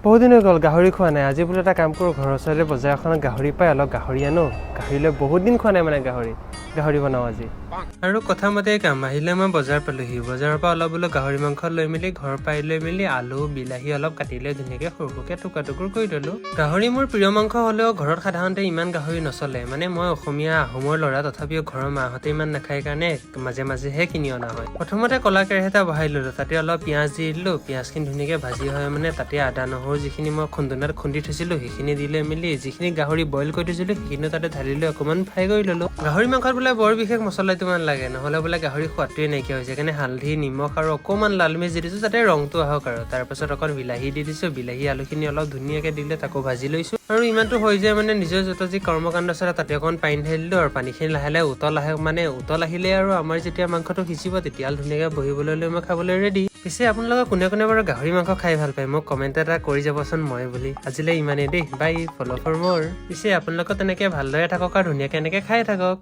বহুত দিন হৈ গ'ল গাহৰি খোৱা নাই। আজি বোলে এটা কাম কৰোঁ, ঘৰৰ ওচৰতে বজাৰ এখনত গাহৰি পাই, অলপ গাহৰি আনো। গাহৰিলৈ বহুত দিন খোৱা নাই মানে গাহৰি বনাওঁ আজি। আৰু কথা মতে কাম আহিলে মই বজাৰ পালোহি। বজাৰৰ পৰা অলপ বোলো গাহৰি মাংস লৈ মেলি ঘৰ পাই লৈ মেলি আলু বিলাহী অলপ কাটি লৈ ধুনীয়াকৈ সৰু সৰুকৈ টুকুৰ কৰি ল'লো। গাহৰি মোৰ প্ৰিয় মাংস হ'লেও ঘৰত সাধাৰণতে ইমান গাহৰি নচলে। মানে মই অসমীয়া আহোমৰ ল'ৰা, তথাপিও ঘৰৰ মাহঁতে ইমান নাখায় কাৰণে মাজে মাজেহে কিনি অনা হয়। প্ৰথমতে কলা কেৰাহী এটা বহাই ল'লো, তাতে অলপ পিঁয়াজ দি দিলোঁ। পিঁয়াজখিনি ধুনীয়াকৈ ভাজি হয় মানে তাতে আদা নহৰু যিখিনি মই খুন্দনাত খুন্দি থৈছিলোঁ সেইখিনি দি লৈ মেলি যিখিনি গাহৰি বইল কৰি থৈছিলোঁ সেইখিনি তাতে ঢালি লৈ অকণমান ফ্ৰাই কৰি ল'লোঁ। গাহৰি মাংসত বোলে বৰ বিশেষ মছলাটো ইমান লাগে, নহ'লে বোলে গাহৰি সোৱাদটোৱে নাইকিয়া হৈছে। সেইকাৰণে হালধি নিমখ আৰু অকণমান লাল মিৰ্চ দি দিছোঁ যাতে ৰংটো আহক। আৰু তাৰপাছত অকণ বিলাহী দি দিছোঁ। বিলাহী আলুখিনি অলপ ধুনীয়াকৈ দিলে তাকো ভাজি লৈছোঁ। আৰু ইমানটো হৈ যায় মানে নিজৰ যত যি কৰ্মকাণ্ড আছিলে তাতে অকণ পানী ঢালি দিলোঁ। আৰু পানীখিনি লাহে লাহে উতল আহিলে আৰু আমাৰ যেতিয়া মাংসটো সিঁচিব তেতিয়া ধুনীয়াকৈ বহিবলৈ লৈ মই খাবলৈ ৰেডি। পিছে আপোনালোকে কোনে কোনে বাৰু গাহৰি মাংস খাই ভাল পায় মোক কমেণ্ট এটা কৰি যাবচোন। মই বুলি আজিলৈ ইমানেই দেই, বাই, ফ'ল' ফৰ মোৰ। পিছে আপোনালোকে তেনেকৈ ভালদৰে থাকক আৰু ধুনীয়াকৈ এনেকৈ খাই থাকক।